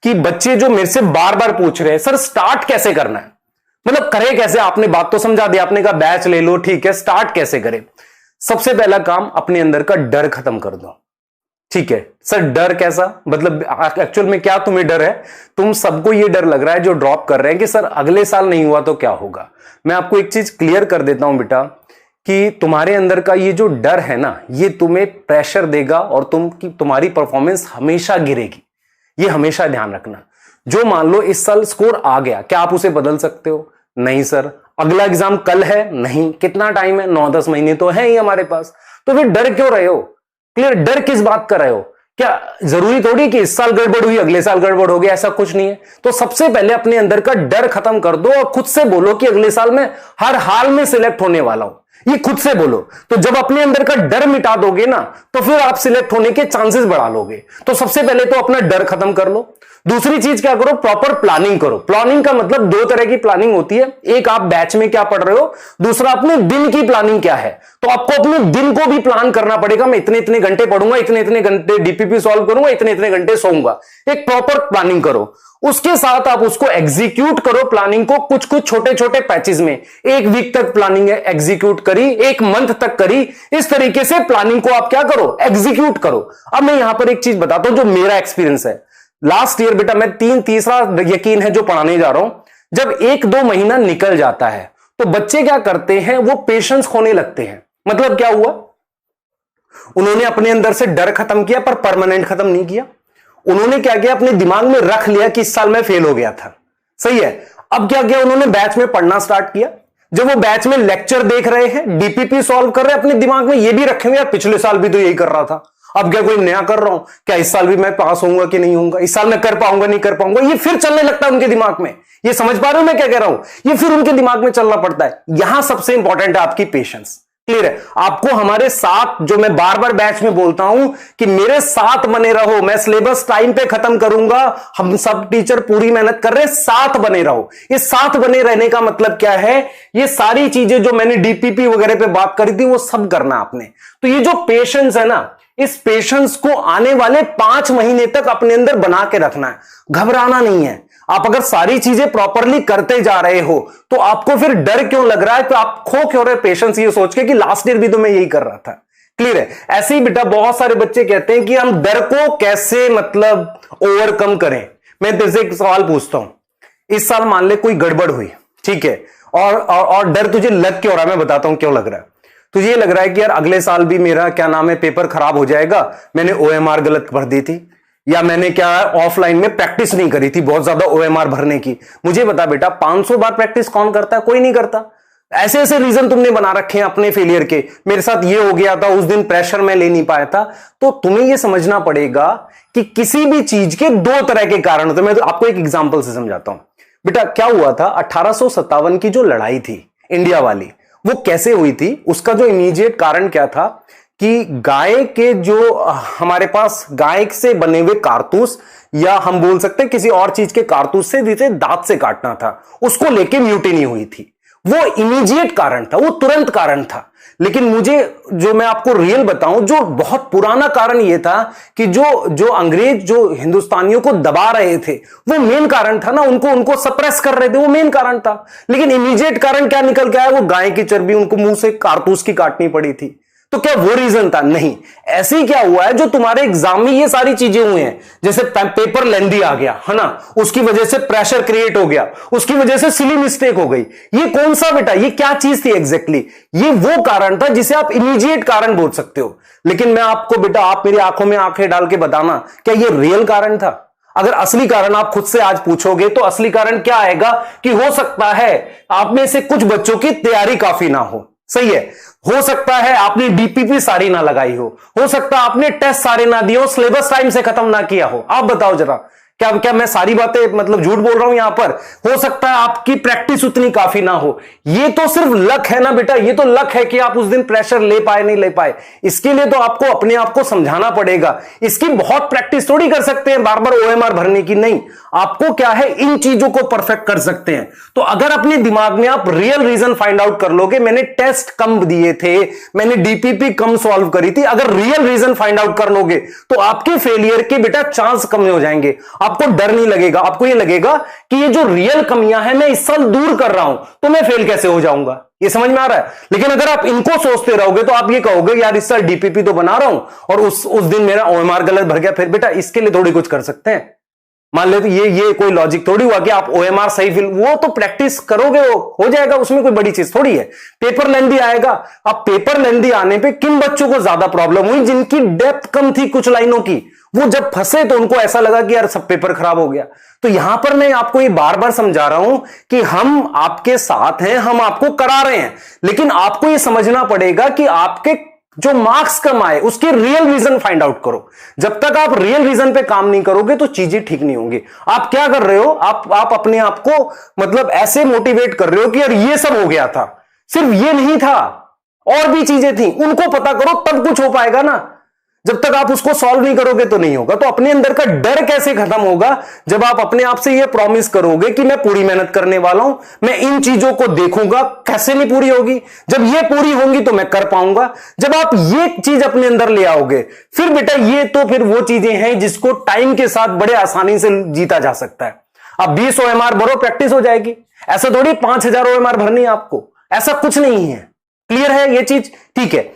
कि बच्चे जो मेरे से बार बार पूछ रहे हैं सर स्टार्ट कैसे करना है, मतलब करे कैसे। आपने बात तो समझा दी, आपने कहा बैच ले लो, ठीक है, स्टार्ट कैसे करें। सबसे पहला काम अपने अंदर का डर खत्म कर दो। ठीक है सर, डर कैसा, मतलब एक्चुअल में क्या तुम्हें डर है? तुम सबको ये डर लग रहा है जो ड्रॉप कर रहे हैं कि सर अगले साल नहीं हुआ तो क्या होगा। मैं आपको एक चीज क्लियर कर देता हूं बेटा कि तुम्हारे अंदर का ये जो डर है ना, ये तुम्हें प्रेशर देगा और तुम्हारी परफॉर्मेंस हमेशा गिरेगी। ये हमेशा ध्यान रखना। जो मान लो इस साल स्कोर आ गया, क्या आप उसे बदल सकते हो? नहीं सर। अगला एग्जाम कल है? नहीं। कितना टाइम है? 9-10 महीने तो है ही हमारे पास। तो फिर डर क्यों रहे हो? क्लियर, डर किस बात कर रहे हो? क्या जरूरी थोड़ी कि इस साल गड़बड़ हुई अगले साल गड़बड़ हो गया, ऐसा कुछ नहीं है। तो सबसे पहले अपने अंदर का डर खत्म कर दो और खुद से बोलो कि अगले साल मैं हर हाल में सिलेक्ट होने वाला हूं। ये खुद से बोलो। तो जब अपने अंदर का डर मिटा दोगे ना, तो फिर आप सिलेक्ट होने के चांसेस बढ़ा लोगे। तो सबसे पहले तो अपना डर खत्म कर लो। दूसरी चीज क्या करो, प्रॉपर प्लानिंग करो। प्लानिंग का मतलब 2 तरह की प्लानिंग होती है। एक आप बैच में क्या पढ़ रहे हो, दूसरा अपने दिन की प्लानिंग क्या है। तो आपको अपने दिन को भी प्लान करना पड़ेगा। मैं इतने इतने घंटे पढ़ूंगा, इतने इतने घंटे डीपीपी सॉल्व करूंगा, इतने इतने घंटे सोऊंगा। एक प्रॉपर प्लानिंग करो। उसके साथ आप उसको एग्जीक्यूट करो प्लानिंग को कुछ कुछ छोटे छोटे पैचेस में। 1 वीक तक प्लानिंग एग्जीक्यूट करी, 1 मंथ तक करी। इस तरीके से प्लानिंग को आप क्या करो, एग्जीक्यूट करो। अब मैं यहां पर एक चीज बताता हूं जो मेरा एक्सपीरियंस है। लास्ट ईयर बेटा मैं तीसरा यकीन है जो पढ़ाने जा रहा हूं। जब 1-2 महीना निकल जाता है तो बच्चे क्या करते हैं, वो पेशेंस खोने लगते हैं। मतलब क्या हुआ, उन्होंने अपने अंदर से डर खत्म किया पर परमानेंट खत्म नहीं किया। उन्होंने क्या किया, अपने दिमाग में रख लिया कि इस साल मैं फेल हो गया था। सही है। अब क्या किया, उन्होंने बैच में पढ़ना स्टार्ट किया। जब वो बैच में लेक्चर देख रहे हैं, डीपीपी सॉल्व कर रहे हैं, अपने दिमाग में ये भी रखे हुए यार पिछले साल भी तो यही कर रहा था, अब क्या कोई नया कर रहा हूं, क्या इस साल भी मैं पास होऊंगा कि नहीं होऊंगा, इस साल मैं कर पाऊंगा नहीं कर पाऊंगा। ये फिर चलने लगता है उनके दिमाग में। ये समझ पा रहे हो मैं क्या कह रहा हूं? ये फिर उनके दिमाग में चलना पड़ता है। यहां सबसे इंपॉर्टेंट है आपकी पेशेंस। क्लियर है? आपको हमारे साथ, जो मैं बार बार बैच में बोलता हूं कि मेरे साथ बने रहो, मैं सिलेबस टाइम पे खत्म करूंगा, हम सब टीचर पूरी मेहनत कर रहे हैं, साथ बने रहो। इस साथ बने रहने का मतलब क्या है, ये सारी चीजें जो मैंने डीपीपी वगैरह पे बात करी थी वो सब करना आपने। तो ये जो पेशेंस है ना, इस पेशेंस को आने वाले 5 महीने तक अपने अंदर बना के रखना है। घबराना नहीं है। आप अगर सारी चीजें प्रॉपरली करते जा रहे हो तो आपको फिर डर क्यों लग रहा है, तो आप खो क्यों रहे पेशेंस ये सोच के कि लास्ट ईयर भी तो मैं यही कर रहा था। क्लियर है? ऐसे ही बेटा बहुत सारे बच्चे कहते हैं कि हम डर को कैसे मतलब ओवरकम करें। मैं तेरे से एक सवाल पूछता हूं, इस साल मान ले कोई गड़बड़ हुई, ठीक है, और डर तुझे लग क्यों रहा है, मैं बताता हूं क्यों लग रहा है। तुझे ये लग रहा है कि यार अगले साल भी मेरा क्या नाम है पेपर खराब हो जाएगा, मैंने ओएमआर गलत भर दी थी, या मैंने क्या ऑफलाइन में प्रैक्टिस नहीं करी थी बहुत ज्यादा ओएमआर भरने की। मुझे बता बेटा 500 बार प्रैक्टिस कौन करता है? कोई नहीं करता। ऐसे ऐसे रीजन तुमने बना रखे हैं अपने फेलियर के, मेरे साथ ये हो गया था, उस दिन प्रेशर में ले नहीं पाया था। तो तुम्हें ये समझना पड़ेगा कि किसी भी चीज के 2 तरह के कारण होते हैं। मैं तो आपको एक एग्जाम्पल से समझाता हूं। बेटा क्या हुआ था, 1857 की जो लड़ाई थी इंडिया वाली, वो कैसे हुई थी, उसका जो इमीडिएट कारण क्या था कि गाय के जो हमारे पास गाय से बने हुए कारतूस, या हम बोल सकते हैं किसी और चीज के कारतूस से जिसे दांत से काटना था, उसको लेके म्यूटिनी हुई थी। वो इमीडिएट कारण था, वो तुरंत कारण था। लेकिन मुझे जो मैं आपको रियल बताऊं, जो बहुत पुराना कारण ये था कि जो अंग्रेज जो हिंदुस्तानियों को दबा रहे थे, वो मेन कारण था ना, उनको सप्रेस कर रहे थे, वो मेन कारण था। लेकिन इमीडिएट कारण क्या निकल के आया, वो गाय की चर्बी उनको मुंह से कारतूस की काटनी पड़ी थी। तो क्या वो रीजन था? नहीं। ऐसे ही क्या हुआ है, जो तुम्हारे एग्जाम में ये सारी चीजें हुई हैं, जैसे पेपर लेंदी आ गया है ना, उसकी वजह से प्रेशर क्रिएट हो गया, उसकी वजह से सिली मिस्टेक हो गई। ये कौन सा बेटा, ये क्या चीज थी एग्जैक्टली? ये वो कारण था जिसे आप इमीडिएट कारण बोल सकते हो। लेकिन मैं आपको बेटा, आप मेरी आंखों में आंखें डाल के बताना, क्या ये रियल कारण था? अगर असली कारण आप खुद से आज पूछोगे तो असली कारण क्या आएगा कि हो सकता है आप में से कुछ बच्चों की तैयारी काफी ना हो। सही है। हो सकता है आपने डीपीपी सारी ना लगाई हो सकता है आपने टेस्ट सारे ना दिए हो, सिलेबस टाइम से खत्म ना किया हो। आप बताओ जरा, क्या मैं सारी बातें मतलब झूठ बोल रहा हूं यहां पर? हो सकता है आपकी प्रैक्टिस उतनी काफी ना हो। ये तो सिर्फ लक है ना बेटा, ये तो लक है कि आप उस दिन प्रेशर ले पाए नहीं ले पाए। इसके लिए तो आपको अपने आप को समझाना पड़ेगा। इसकी बहुत प्रैक्टिस थोड़ी कर सकते हैं बार बार ओएमआर भरने की, नहीं। आपको क्या है, इन चीजों को परफेक्ट कर सकते हैं। तो अगर अपने दिमाग में आप रियल रीजन फाइंड आउट कर लोगे, मैंने टेस्ट कम दिए थे, मैंने डीपीपी कम सॉल्व करी थी, अगर रियल रीजन फाइंड आउट कर लोगे तो आपके फेलियर के बेटा चांस कम हो जाएंगे। आपको डर नहीं लगेगा, आपको ये लगेगा कि ये जो रियल कमियां हैं मैं इस साल दूर कर रहा हूं तो मैं फेल कैसे हो जाऊंगा। ये समझ में आ रहा है? लेकिन अगर आप इनको सोचते रहोगे तो आप ये कहोगे यार इस साल डीपीपी तो बना रहा हूं और उस दिन मेरा ओएमआर गलत भर गया, फिर बेटा इसके लिए थोड़ी कुछ कर सकते हैं। मान ले तो ये कोई लॉजिक थोड़ी हुआ कि आप ओएमआर सही फिल, वो तो प्रैक्टिस करोगे हो जाएगा, उसमें कोई बड़ी चीज थोड़ी है। पेपर लेंदी आएगा, अब पेपर लेंदी आने पे किन बच्चों को ज्यादा प्रॉब्लम हुई? जिनकी डेप्थ कम थी कुछ लाइनों की, वो जब फंसे तो उनको ऐसा लगा कि यार सब पेपर खराब हो गया। तो यहां पर मैं आपको ये बार बार समझा रहा हूं कि हम आपके साथ हैं, हम आपको करा रहे हैं, लेकिन आपको ये समझना पड़ेगा कि आपके जो मार्क्स कम आए उसके रियल रीजन फाइंड आउट करो। जब तक आप रियल रीजन पे काम नहीं करोगे तो चीजें ठीक नहीं होंगी। आप क्या कर रहे हो? आप अपने आप को मतलब ऐसे मोटिवेट कर रहे हो कि यार ये सब हो गया था, सिर्फ ये नहीं था और भी चीजें थी, उनको पता करो तब कुछ हो पाएगा ना। जब तक आप उसको सॉल्व नहीं करोगे तो नहीं होगा। तो अपने अंदर का डर कैसे खत्म होगा? जब आप अपने आप से ये प्रॉमिस करोगे कि मैं पूरी मेहनत करने वाला हूं, मैं इन चीजों को देखूंगा, कैसे नहीं पूरी होगी, जब ये पूरी होंगी तो मैं कर पाऊंगा। जब आप ये चीज अपने अंदर ले आओगे फिर बेटा ये तो फिर वो चीजें हैं जिसको टाइम के साथ बड़े आसानी से जीता जा सकता है। अब 20 ओएमआर भरो, प्रैक्टिस हो जाएगी। ऐसा थोड़ी 5000 ओएमआर भरनी है आपको, ऐसा कुछ नहीं है। क्लियर है ये चीज? ठीक है।